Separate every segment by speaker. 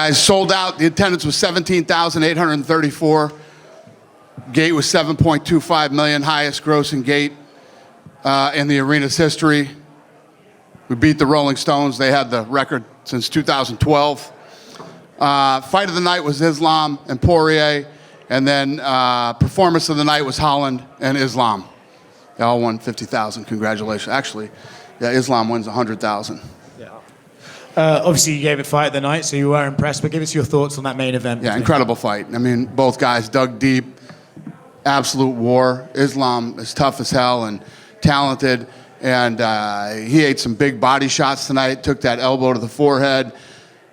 Speaker 1: Guys, sold out. The attendance was 17,834. Gate was 7.25 million, highest grossing gate in the arena's history. We beat the Rolling Stones. They had the record since 2012. Fight of the night was Islam and Poirier, and then performance of the night was Holland and Islam. They all won 50,000. Congratulations. Actually, yeah, Islam wins 100,000.
Speaker 2: Obviously, you gave it fight of the night, so you were impressed. But give us your thoughts on that main event.
Speaker 1: Yeah, incredible fight. I mean, both guys dug deep. Absolute war. Islam is tough as hell and talented, and he ate some big body shots tonight. Took that elbow to the forehead,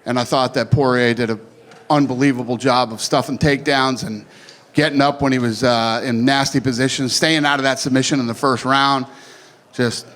Speaker 1: and I thought that Poirier did an unbelievable job of stuffing takedowns and getting up when he was in nasty positions, staying out of that submission in the first round. Just,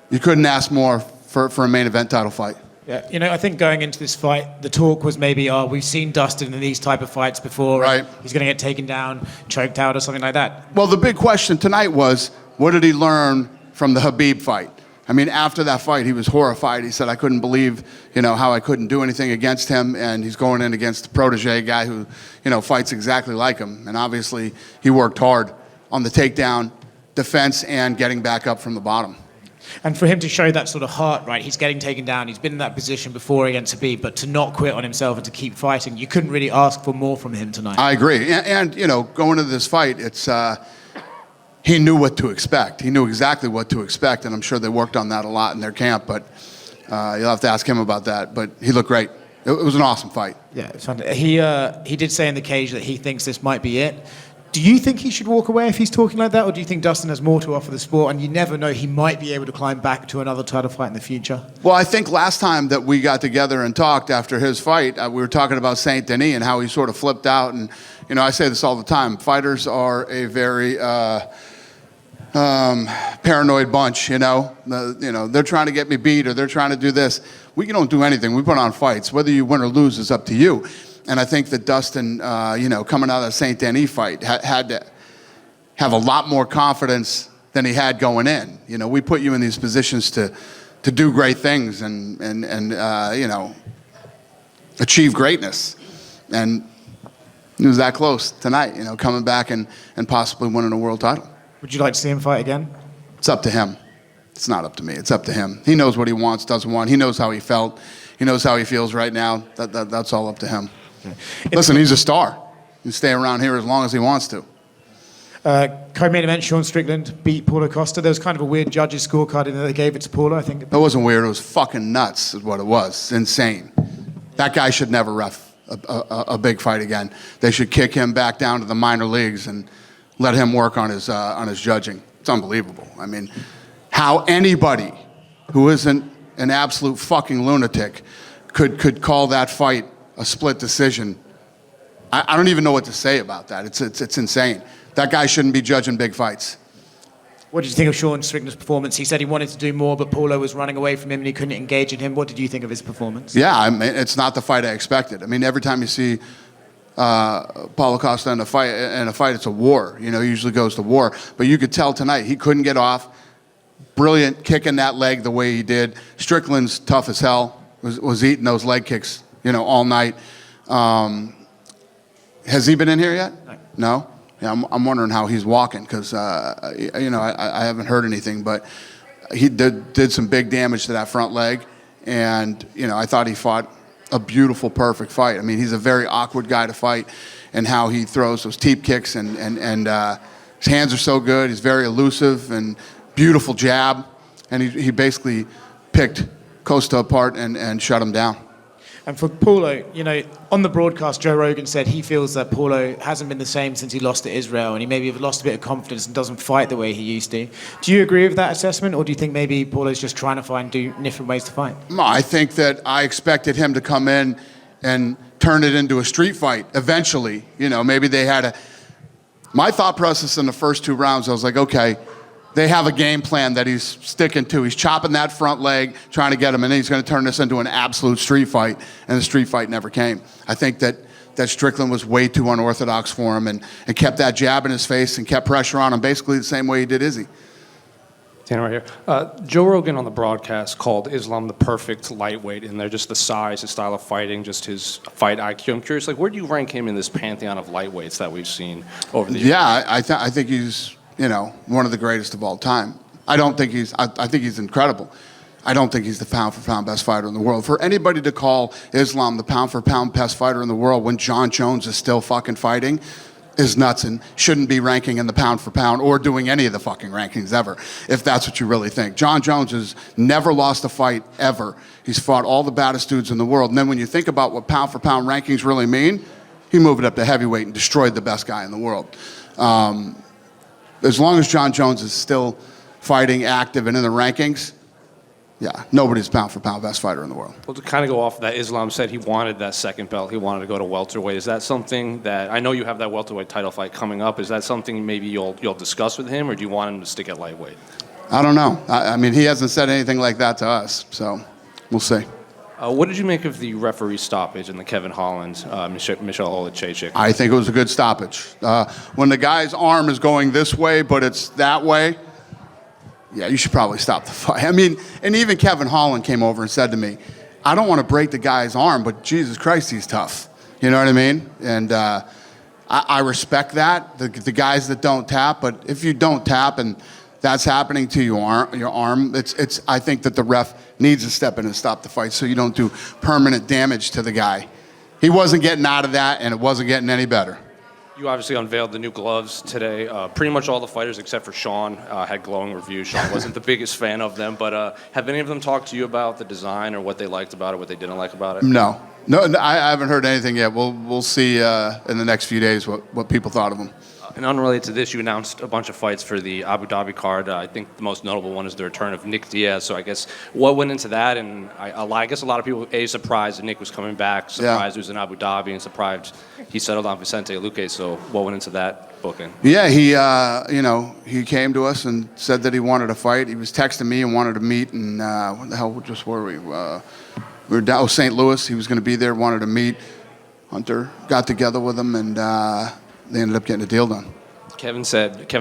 Speaker 1: you couldn't ask more for a main event title fight.
Speaker 2: Yeah, you know, I think going into this fight, the talk was maybe, we've seen Dustin in these type of fights before.
Speaker 1: Right.
Speaker 2: He's going to get taken down, choked out, or something like that.
Speaker 1: Well, the big question tonight was, what did he learn from the Khabib fight? I mean, after that fight, he was horrified. He said, I couldn't believe, how I couldn't do anything against him, and he's going in against a protege guy who, fights exactly like him. And obviously, he worked hard on the takedown, defense, and getting back up from the bottom.
Speaker 2: And for him to show that sort of heart, right, he's getting taken down, he's been in that position before against Khabib, but to not quit on himself and to keep fighting, you couldn't really ask for more from him tonight. I
Speaker 1: agree. And going into this fight, it's he knew what to expect. He knew exactly what to expect, and I'm sure they worked on that a lot in their camp, but you'll have to ask him about that. But he looked great. It was an awesome fight.
Speaker 2: Yeah, it's fun. He did say in the cage that he thinks this might be it. Do you think he should walk away if he's talking like that, or do you think Dustin has more to offer the sport, and you never know, he might be able to climb back to another title fight in the future?
Speaker 1: Well, I think last time that we got together and talked after his fight, we were talking about Saint Denis and how he sort of flipped out. And, I say this all the time. Fighters are a very paranoid bunch, they're trying to get me beat or they're trying to do this. We don't do anything. We put on fights. Whether you win or lose is up to you. And I think that Dustin, coming out of the Saint Denis fight, had to have a lot more confidence than he had going in. We put you in these positions to do great things and achieve greatness. And he was that close tonight, coming back and possibly winning a world title.
Speaker 2: Would you like to see him fight again?
Speaker 1: It's up to him. It's not up to me. It's up to him. He knows what he wants, doesn't want. He knows how he felt. He knows how he feels right now. That's all up to him. Okay. Listen, he's a star. He can stay around here as long as he wants to.
Speaker 2: Co-main event, Sean Strickland beat Paulo Costa. There was kind of a weird judges' scorecard in there. They gave it to Paulo, I think.
Speaker 1: It wasn't weird. It was fucking nuts is what it was. It's insane. That guy should never ref a big fight again. They should kick him back down to the minor leagues and let him work on his judging. It's unbelievable. I mean, how anybody who isn't an absolute fucking lunatic could call that fight a split decision. I don't even know what to say about that. It's insane. That guy shouldn't be judging big fights.
Speaker 2: What did you think of Sean Strickland's performance? He said he wanted to do more, but Paulo was running away from him and he couldn't engage in him. What did you think of his performance?
Speaker 1: Yeah, I mean, it's not the fight I expected. I mean, every time you see Paulo Costa in a fight, it's a war. He usually goes to war. But you could tell tonight he couldn't get off. Brilliant kicking that leg the way he did. Strickland's tough as hell. Was eating those leg kicks, all night. Has he been in here yet? No? Yeah, I'm wondering how he's walking because, I haven't heard anything. But he did some big damage to that front leg. And, I thought he fought a beautiful, perfect fight. I mean, he's a very awkward guy to fight, and how he throws those teep kicks and his hands are so good. He's very elusive and beautiful jab, and he basically picked Costa apart and shut him down.
Speaker 2: And for Paulo, on the broadcast, Joe Rogan said he feels that Paulo hasn't been the same since he lost to Israel, and he maybe lost a bit of confidence and doesn't fight the way he used to. Do you agree with that assessment, or do you think maybe Paulo's just trying to find different ways to fight?
Speaker 1: No, I think that I expected him to come in and turn it into a street fight eventually. Maybe they had my thought process in the first two rounds, I was like, okay, they have a game plan that he's sticking to. He's chopping that front leg, trying to get him, and then he's going to turn this into an absolute street fight, and the street fight never came. I think that Strickland was way too unorthodox for him and kept that jab in his face and kept pressure on him basically the same way he did Izzy.
Speaker 3: Tanner right here. Joe Rogan on the broadcast called Islam the perfect lightweight, and they're just the size, his style of fighting, just his fight IQ. I'm curious, like, where do you rank him in this pantheon of lightweights that we've seen over the years?
Speaker 1: Yeah, I think he's, one of the greatest of all time. I think he's incredible. I don't think he's the pound-for-pound best fighter in the world. For anybody to call Islam the pound-for-pound best fighter in the world when John Jones is still fucking fighting is nuts and shouldn't be ranking in the pound-for-pound or doing any of the fucking rankings ever, if that's what you really think. John Jones has never lost a fight, ever. He's fought all the baddest dudes in the world. And then when you think about what pound-for-pound rankings really mean, he moved it up to heavyweight and destroyed the best guy in the world. As long as John Jones is still fighting, active, and in the rankings, yeah, nobody's pound-for-pound best fighter in the world.
Speaker 3: Well, to kind of go off of that, Islam said he wanted that second belt. He wanted to go to welterweight. Is that something that, I know you have that welterweight title fight coming up. Is that something maybe you'll discuss with him, or do you want him to stick at lightweight?
Speaker 1: I don't know. I mean, he hasn't said anything like that to us, so we'll see.
Speaker 3: What did you make of the referee stoppage in the Kevin Holland, Michelle Olachechik?
Speaker 1: I think it was a good stoppage. When the guy's arm is going this way, but it's that way, yeah, you should probably stop the fight. I mean, and even Kevin Holland came over and said to me, I don't want to break the guy's arm, but Jesus Christ, he's tough. You know what I mean? And I respect that, the guys that don't tap, but if you don't tap and that's happening to your arm, I think that the ref needs to step in and stop the fight so you don't do permanent damage to the guy. He wasn't getting out of that, and it wasn't getting any better.
Speaker 3: You obviously unveiled the new gloves today. Pretty much all the fighters except for Sean had glowing reviews. Sean wasn't the biggest fan of them, but have any of them talked to you about the design or what they liked about it, what they didn't like about it?
Speaker 1: No, I haven't heard anything yet. We'll see in the next few days what people thought of them.
Speaker 3: And unrelated to this, you announced a bunch of fights for the Abu Dhabi card. I think the most notable one is the return of Nick Diaz. So I guess what went into that? And I guess a lot of people, surprised that Nick was coming back, surprised he was in Abu Dhabi, and surprised he settled on Vicente Luque. So what went into that booking?
Speaker 1: Yeah, he came to us and said that he wanted to fight. He was texting me and wanted to meet. And what the hell just were we? We were down St. Louis. He was going to be there, wanted to meet. Hunter got together with him, and they ended up getting a deal done.
Speaker 3: Kevin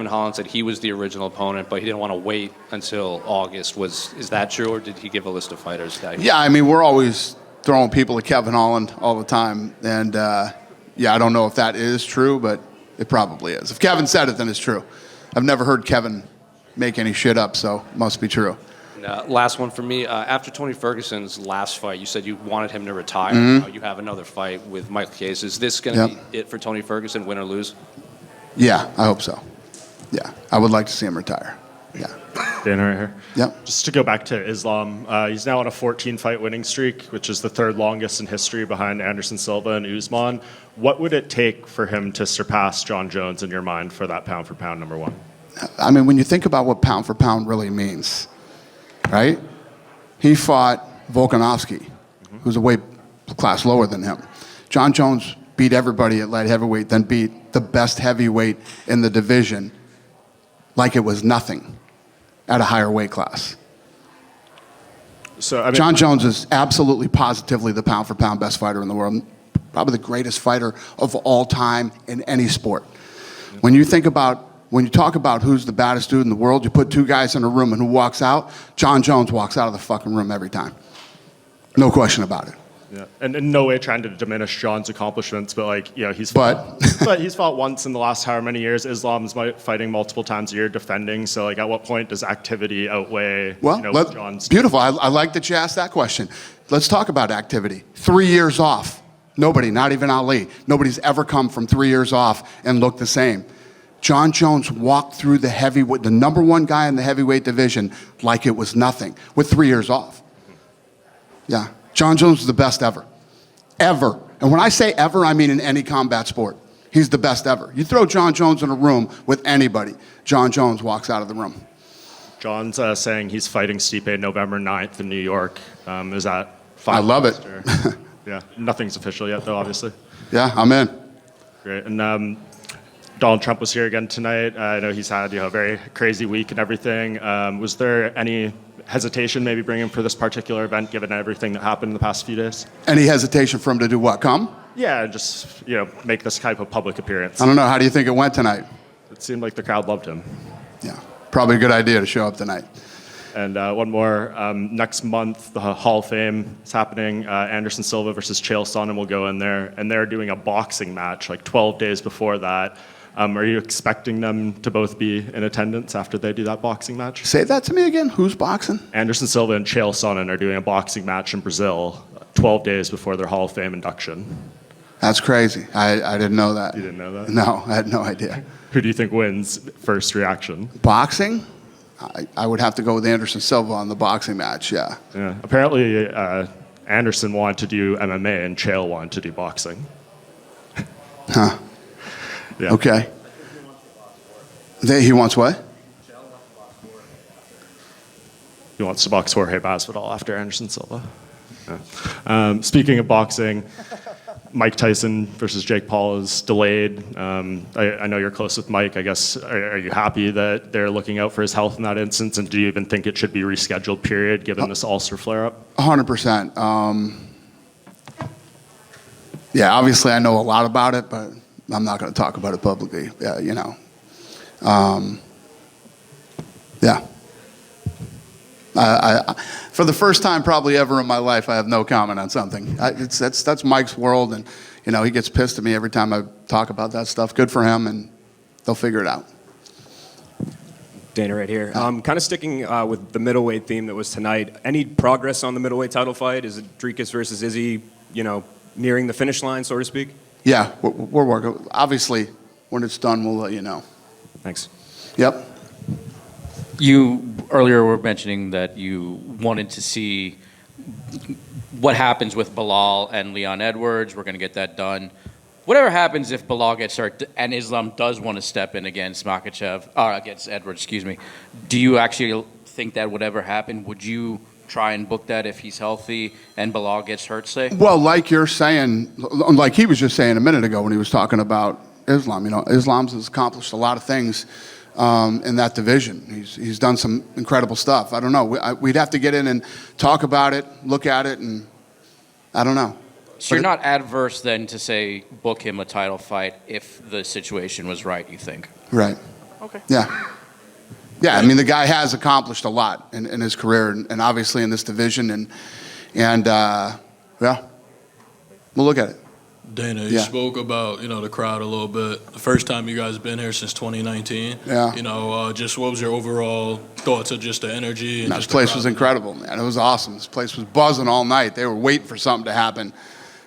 Speaker 3: Holland said he was the original opponent, but he didn't want to wait until August. Is that true, or did he give a list of fighters?
Speaker 1: Yeah, I mean, we're always throwing people at Kevin Holland all the time. And, I don't know if that is true, but it probably is. If Kevin said it, then it's true. I've never heard Kevin make any shit up, so it must be true.
Speaker 3: Last one for me. After Tony Ferguson's last fight, you said you wanted him to retire.
Speaker 1: Mm-hmm.
Speaker 3: Now you have another fight with Michael Case. Is this going to be it for Tony Ferguson, win or lose?
Speaker 1: Yeah, I hope so. Yeah, I would like to see him retire. Yeah.
Speaker 4: Dan right here.
Speaker 1: Yep.
Speaker 4: Just to go back to Islam, he's now on a 14-fight winning streak, which is the third longest in history behind Anderson Silva and Usman. What would it take for him to surpass John Jones in your mind for that pound-for-pound number one?
Speaker 1: I mean, when you think about what pound-for-pound really means, right? He fought Volkanovski, who's a weight class lower than him. John Jones beat everybody at light heavyweight, then beat the best heavyweight in the division like it was nothing at a higher weight class.
Speaker 4: So
Speaker 1: John Jones is absolutely positively the pound-for-pound best fighter in the world, probably the greatest fighter of all time in any sport. When you talk about who's the baddest dude in the world, you put two guys in a room and who walks out, John Jones walks out of the fucking room every time. No question about it.
Speaker 4: Yeah, and in no way trying to diminish John's accomplishments, but he's fought once in the last however many years. Islam's fighting multiple times a year, defending. So at what point does activity outweigh John's?
Speaker 1: Beautiful. I like that you asked that question. Let's talk about activity. 3 years off. Nobody, not even Ali. Nobody's ever come from 3 years off and looked the same. John Jones walked through the number one guy in the heavyweight division like it was nothing with 3 years off. Yeah. John Jones is the best ever. Ever. And when I say ever, I mean in any combat sport. He's the best ever. You throw John Jones in a room with anybody, John Jones walks out of the room.
Speaker 4: John's saying he's fighting Stipe November 9th in New York. Is that fine?
Speaker 1: I love it.
Speaker 4: Yeah. Nothing's official yet, though, obviously.
Speaker 1: Yeah, I'm in.
Speaker 4: Great. And Donald Trump was here again tonight. I know he's had a very crazy week and everything. Was there any hesitation maybe bringing him for this particular event, given everything that happened in the past few days?
Speaker 1: Any hesitation for him to do what? Come?
Speaker 4: Yeah, just make this type of public appearance.
Speaker 1: I don't know. How do you think it went tonight?
Speaker 4: It seemed like the crowd loved him.
Speaker 1: Yeah. Probably a good idea to show up tonight.
Speaker 4: And one more. Next month, the Hall of Fame is happening. Anderson Silva versus Chael Sonnen will go in there, and they're doing a boxing match like 12 days before that. Are you expecting them to both be in attendance after they do that boxing match?
Speaker 1: Say that to me again. Who's boxing?
Speaker 4: Anderson Silva and Chael Sonnen are doing a boxing match in Brazil 12 days before their Hall of Fame induction.
Speaker 1: That's crazy. I didn't know that.
Speaker 4: You didn't know that?
Speaker 1: No, I had no idea.
Speaker 4: Who do you think wins first reaction?
Speaker 1: Boxing? I would have to go with Anderson Silva on the boxing match, yeah.
Speaker 4: Yeah. Apparently, Anderson wanted to do MMA and Chael wanted to do boxing.
Speaker 1: Huh.
Speaker 4: Yeah.
Speaker 1: Okay. He wants what?
Speaker 4: He wants to box Jorge Masvidal after Anderson Silva. Yeah. Speaking of boxing, Mike Tyson versus Jake Paul is delayed. I know you're close with Mike. I guess, are you happy that they're looking out for his health in that instance? And do you even think it should be rescheduled, period, given this ulcer flare-up?
Speaker 1: 100%. Yeah, obviously I know a lot about it, but I'm not going to talk about it publicly. Yeah, you know. Yeah. For the first time probably ever in my life, I have no comment on something. That's Mike's world, and you know he gets pissed at me every time I talk about that stuff. Good for him, and they'll figure it out.
Speaker 5: Dana right here. Kind of sticking with the middleweight theme that was tonight. Any progress on the middleweight title fight? Is it Dricus versus Izzy, nearing the finish line, so to speak?
Speaker 1: Yeah, we're working. Obviously, when it's done, we'll let you know.
Speaker 5: Thanks.
Speaker 1: Yep.
Speaker 6: You earlier were mentioning that you wanted to see what happens with Bilal and Leon Edwards. We're going to get that done. Whatever happens if Bilal gets hurt and Islam does want to step in against Makhachev, against Edwards, excuse me, do you actually think that would ever happen? Would you try and book that if he's healthy and Bilal gets hurt, say?
Speaker 1: Well, like you're saying, like he was just saying a minute ago when he was talking about Islam, Islam's has accomplished a lot of things in that division. He's done some incredible stuff. I don't know. We'd have to get in and talk about it, look at it, and I don't know.
Speaker 6: So you're not adverse then to say book him a title fight if the situation was right, you think?
Speaker 1: Right.
Speaker 6: Okay.
Speaker 1: Yeah. Yeah, I mean, the guy has accomplished a lot in his career and obviously in this division. And yeah, we'll look at it.
Speaker 7: Dana, you spoke about, the crowd a little bit. The first time you guys been here since 2019.
Speaker 1: Yeah.
Speaker 7: Just what was your overall thoughts of just the energy? And
Speaker 1: this place was incredible, man. It was awesome. This place was buzzing all night. They were waiting for something to happen.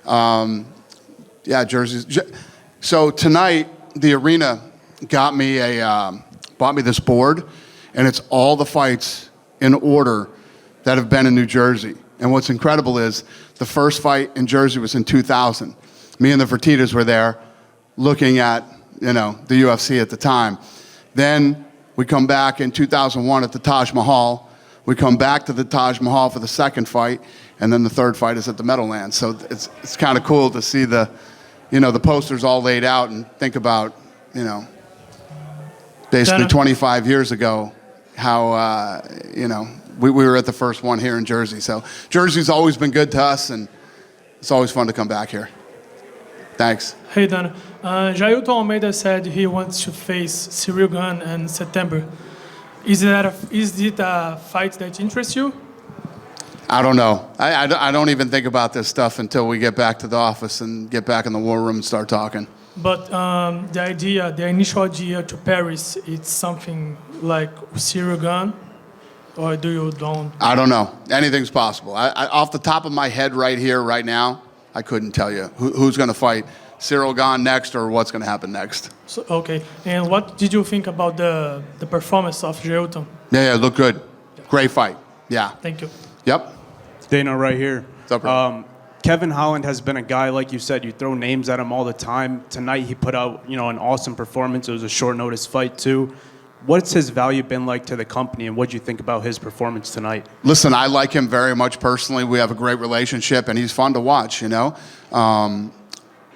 Speaker 1: Yeah, jerseys. So tonight, the arena bought me this board, and it's all the fights in order that have been in New Jersey. And what's incredible is the first fight in Jersey was in 2000. Me and the Fertittas were there looking at, the UFC at the time. Then we come back in 2001 at the Taj Mahal. We come back to the Taj Mahal for the second fight, and then the third fight is at the Meadowlands. So it's kind of cool to see the posters all laid out and think about, basically 25 years ago, how, we were at the first one here in Jersey. So Jersey's always been good to us, and it's always fun to come back here. Thanks.
Speaker 8: Hey, Dana. Jailton Almeida said he wants to face Cyril Gane in September. Is it a fight that interests you?
Speaker 1: I don't know. I don't even think about this stuff until we get back to the office and get back in the war room and start talking.
Speaker 8: But the initial idea to Paris, it's something like Cyril Gane, or don't?
Speaker 1: I don't know. Anything's possible. I off the top of my head right here, right now, I couldn't tell you who's going to fight Cyril Gane next or what's going to happen next.
Speaker 8: So, okay. And what did you think about the performance of Jailton?
Speaker 1: Yeah, looked good. Great fight. Yeah.
Speaker 8: Thank you.
Speaker 1: Yep.
Speaker 9: Dana, right here.
Speaker 1: What's up, bro?
Speaker 9: Kevin Holland has been a guy, like you said, you throw names at him all the time. Tonight he put out, an awesome performance. It was a short notice fight too. What's his value been like to the company, and what do you think about his performance tonight?
Speaker 1: Listen, I like him very much personally. We have a great relationship, and he's fun to watch,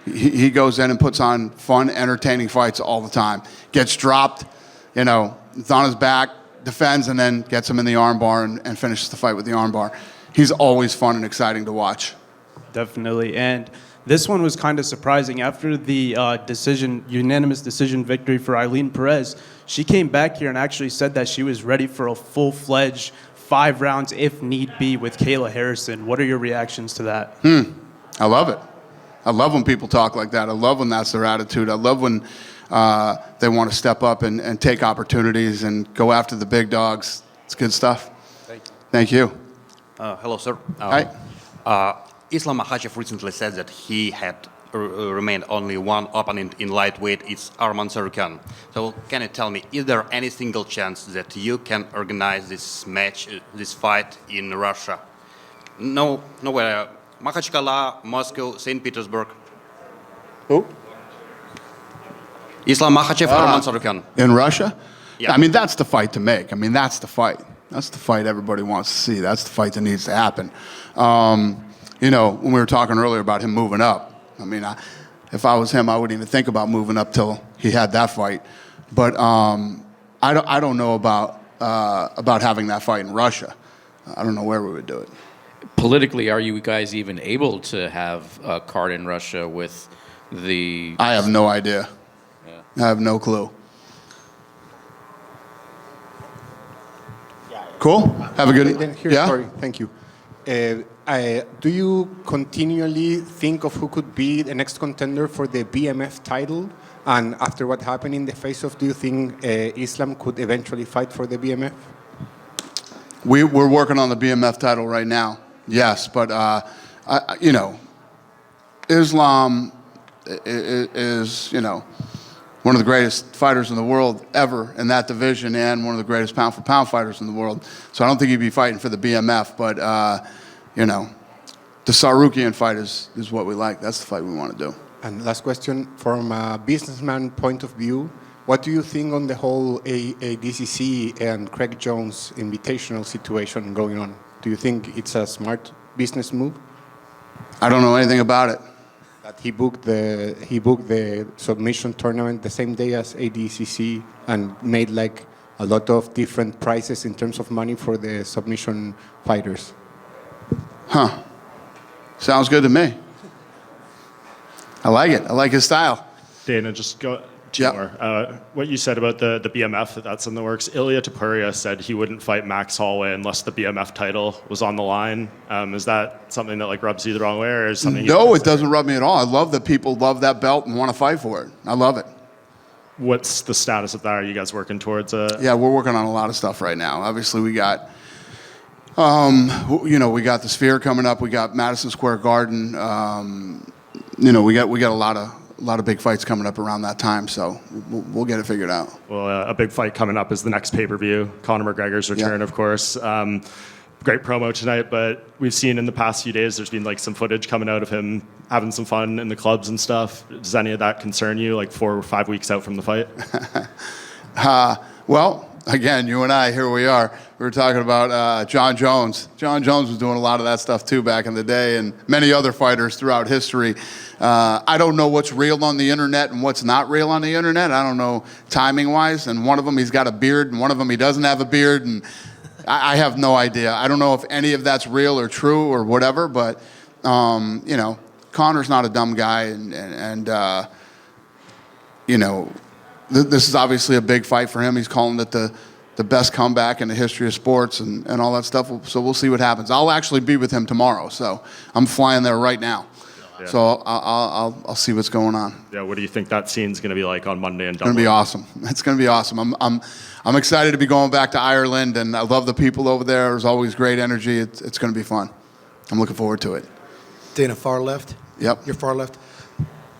Speaker 1: He goes in and puts on fun, entertaining fights all the time. Gets dropped, it's on his back, defends, and then gets him in the armbar and finishes the fight with the armbar. He's always fun and exciting to watch.
Speaker 9: Definitely. And This one was kind of surprising. After the unanimous decision victory for Eileen Perez, she came back here and actually said that she was ready for a full-fledged 5 rounds, if need be, with Kayla Harrison. What are your reactions to that?
Speaker 1: I love it. I love when people talk like that. I love when that's their attitude. I love when they want to step up and take opportunities and go after the big dogs. It's good stuff. Thank you.
Speaker 10: Hello, sir.
Speaker 1: Hi.
Speaker 10: Islam Makhachev recently said that he had remained only one opponent in lightweight. It's Arman Tsarukyan. So can you tell me, is there any single chance that you can organize this match, this fight in Russia? No, nowhere. Makhachkala, Moscow, St. Petersburg.
Speaker 1: Who?
Speaker 10: Islam Makhachev, Arman Tsarukyan.
Speaker 1: In Russia?
Speaker 10: Yeah.
Speaker 1: I mean, that's the fight to make. I mean, that's the fight. That's the fight everybody wants to see. That's the fight that needs to happen. You know, when we were talking earlier about him moving up, I mean, if I was him, I wouldn't even think about moving up till he had that fight. But I don't know about having that fight in Russia. I don't know where we would do it.
Speaker 6: Politically, are you guys even able to have a card in Russia with the...
Speaker 1: I have no idea.
Speaker 6: Yeah.
Speaker 1: I have no clue. Cool. Have a good... Yeah?
Speaker 11: Sorry, thank you. Do you continually think of who could be the next contender for the BMF title? And after what happened in the face-off, do you think Islam could eventually fight for the BMF?
Speaker 1: We're working on the BMF title right now. Yes, but you know, Islam is, you know, one of the greatest fighters in the world ever in that division, and one of the greatest pound-for-pound fighters in the world. So I don't think he'd be fighting for the BMF, but you know, the Tsarukyan fight is what we like. That's the fight we want to do.
Speaker 11: And last question, from a businessman point of view, what do you think on the whole ADCC and Craig Jones invitational situation going on? Do you think it's a smart business move?
Speaker 1: I don't know anything about it.
Speaker 11: That he booked the submission tournament the same day as ADCC and made like a lot of different prices in terms of money for the submission fighters.
Speaker 1: Huh. Sounds good to me. I like it. I like his style.
Speaker 4: Dana, just go two more. What you said about the BMF, that's in the works. Ilia Topuria said he wouldn't fight Max Holloway unless the BMF title was on the line. Is that something that like rubs you the wrong way, or is something?
Speaker 1: No, it doesn't rub me at all. I love that people love that belt and want to fight for it. I love it.
Speaker 4: What's the status of that? Are you guys working towards it?
Speaker 1: Yeah, we're working on a lot of stuff right now. Obviously, we got, you know, we got the Sphere coming up. We got Madison Square Garden. You know, we got a lot of big fights coming up around that time, so we'll get it figured out.
Speaker 4: Well, a big fight coming up is the next pay-per-view, Conor McGregor's return, of course. Great promo tonight, but we've seen in the past few days there's been like some footage coming out of him having some fun in the clubs and stuff. Does any of that concern you, like 4 or 5 weeks out from the fight?
Speaker 1: Well, again, you and I, here we are. We were talking about John Jones. John Jones was doing a lot of that stuff too back in the day, and many other fighters throughout history. I don't know what's real on the internet and what's not real on the internet. I don't know timing-wise, and one of them he's got a beard, and one of them he doesn't have a beard, and I have no idea. I don't know if any of that's real or true or whatever, but you know, Conor's not a dumb guy, and you know, this is obviously a big fight for him. He's calling it the best comeback in the history of sports and all that stuff. So we'll see what happens. I'll actually be with him tomorrow, so I'm flying there right now. Yeah. So I'll see what's going on.
Speaker 4: Yeah, what do you think that scene's going to be like on Monday in Dublin?
Speaker 1: It's going to be awesome. It's going to be awesome. I'm excited to be going back to Ireland, and I love the people over there. There's always great energy. It's going to be fun. I'm looking forward to it.
Speaker 12: Dana, far left.
Speaker 1: Yep.
Speaker 12: You're far left.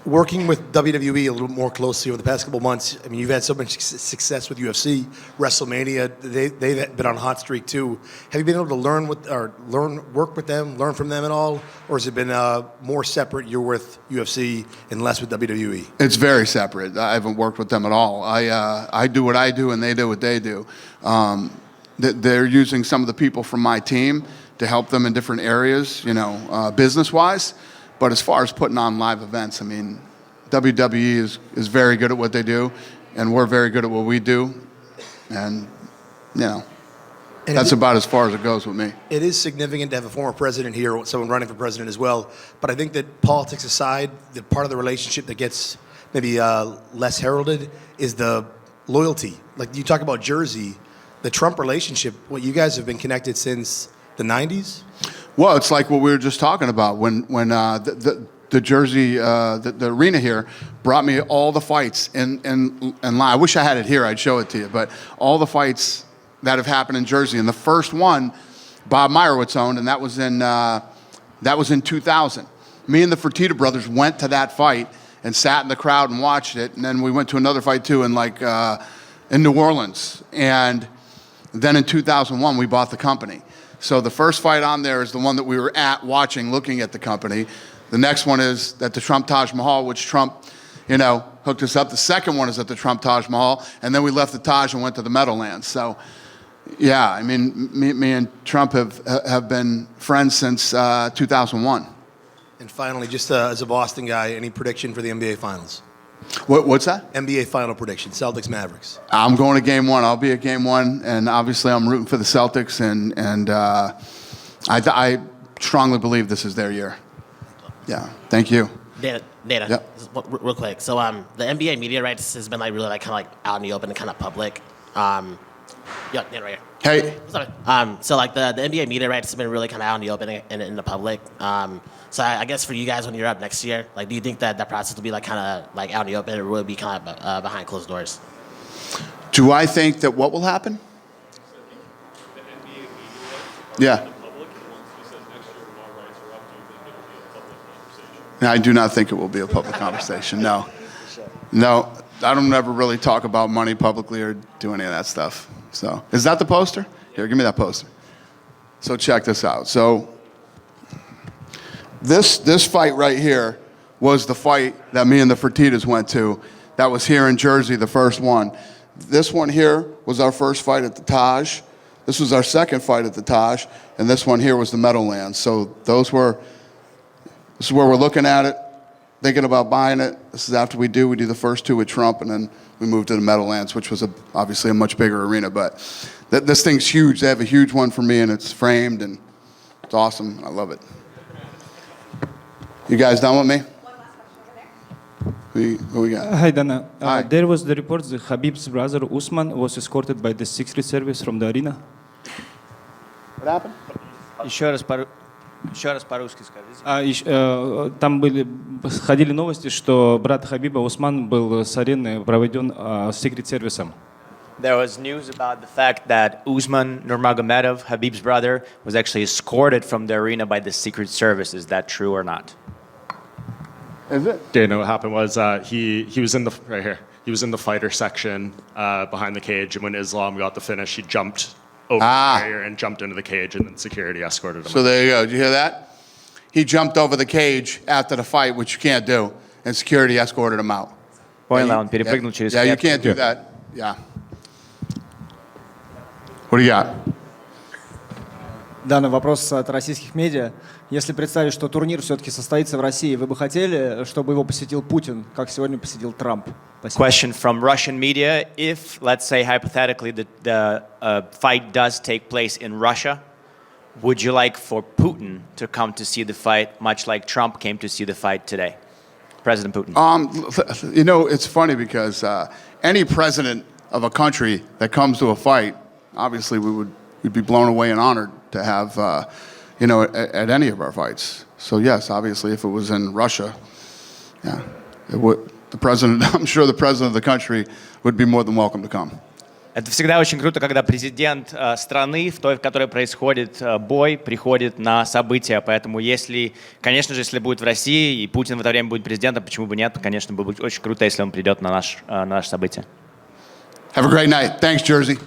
Speaker 12: Working with WWE a little more closely over the past couple months, I mean, you've had so much success with UFC, WrestleMania. They've been on a hot streak too. Have you been able to work with them, learn from them at all, or has it been more separate? You're with UFC and less with WWE.
Speaker 1: It's very separate. I haven't worked with them at all. I do what I do, and they do what they do. They're using some of the people from my team to help them in different areas, you know, business-wise. But as far as putting on live events, I mean, WWE is very good at what they do, and we're very good at what we do, and, you know. That's about as far as it goes with me.
Speaker 12: It is significant to have a former president here, or someone running for president as well. But I think that politics aside, the part of the relationship that gets maybe less heralded is the loyalty. Like you talk about Jersey, the Trump relationship. What you guys have been connected since the '90s.
Speaker 1: Well, it's like what we were just talking about when the Jersey, the arena here brought me all the fights in line. I wish I had it here. I'd show it to you. But all the fights that have happened in Jersey, and the first one, Bob Meyerowitz owned, and that was in 2000. Me and the Fertitta brothers went to that fight and sat in the crowd and watched it, and then we went to another fight too in New Orleans, and then in 2001 we bought the company. So the first fight on there is the one that we were at watching, looking at the company. The next one is at the Trump Taj Mahal, which Trump, hooked us up. The second one is at the Trump Taj Mahal, and then we left the Taj and went to the Meadowlands. So, yeah, I mean, me and Trump have been friends since 2001.
Speaker 12: And finally, just as a Boston guy, any prediction for the NBA Finals?
Speaker 1: What's that?
Speaker 12: NBA Final prediction, Celtics Mavericks.
Speaker 1: I'm going to Game 1. I'll be at Game 1, and obviously I'm rooting for the Celtics, and I strongly believe this is their year. Yeah, thank you.
Speaker 13: Dana,
Speaker 1: Yep.
Speaker 13: real quick. So the NBA media rights has been really kind of out in the open and kind of public. Yeah, Dana right here.
Speaker 1: Hey.
Speaker 13: Sorry. So the NBA media rights have been really kind of out in the open and in the public. So I guess for you guys when you're up next year, do you think that process will be kind of out in the open, or will it be kind of behind closed doors?
Speaker 1: Do I think that what will happen? Yeah. I do not think it will be a public conversation. No, I don't ever really talk about money publicly or do any of that stuff. So, is that the poster? Here, give me that poster. So check this out. So, this fight right here was the fight that me and the Fertittas went to. That was here in Jersey, the first one. This one here was our first fight at the Taj. This was our second fight at the Taj, and this one here was the Meadowlands. So this is where we're looking at it, thinking about buying it. This is after we do the first two with Trump, and then we moved to the Meadowlands, which was obviously a much bigger arena. But this thing's huge. They have a huge one for me, and it's framed, and it's awesome. I love it. You guys done with me? Who we got?
Speaker 14: Hi, Dana.
Speaker 1: Hi.
Speaker 14: There was the report that Khabib's brother Usman was escorted by the Secret Service from the arena.
Speaker 1: What happened?
Speaker 15: Еще раз по-русски скажите.
Speaker 14: Там ходили новости, что брат Хабиба Усман был с арены проведен Secret Service.
Speaker 15: There was news about the fact that Usman Nurmagomedov, Habib's brother, was actually escorted from the arena by the Secret Service. Is that true or not?
Speaker 1: Is it?
Speaker 4: Dana, what happened was he was in the right here. He was in the fighter section behind the cage, and when Islam got the finish, he jumped over the barrier and jumped into the cage, and then security escorted him.
Speaker 1: So there you go. Did you hear that? He jumped over the cage after the fight, which you can't do, and security escorted him out.
Speaker 15: Понял, он перепрыгнул через
Speaker 1: Yeah, you
Speaker 15: клетку.
Speaker 1: can't do that. Yeah. What do you got?
Speaker 16: Данный вопрос от российских медиа. Если представить, что турнир все-таки состоится в России, вы бы хотели, чтобы его посетил Путин, как сегодня посетил Трамп? Спасибо.
Speaker 15: Question from Russian media: if, let's say, hypothetically, the fight does take place in Russia, would you like for Putin to come to see the fight, much like Trump came to see the fight today? President Putin.
Speaker 1: It's funny because any president of a country that comes to a fight, obviously we'd be blown away and honored to have, at any of our fights. So yes, obviously, if it was in Russia, yeah, it would. I'm sure the president of the country would be more than welcome to come.
Speaker 15: Это всегда очень круто, когда президент страны, в которой происходит бой, приходит на события. Поэтому, конечно же, если будет в России и Путин в это время будет президентом, почему бы нет? Конечно, было бы очень круто, если он придет на наше событие.
Speaker 1: Have a great night. Thanks, Jersey.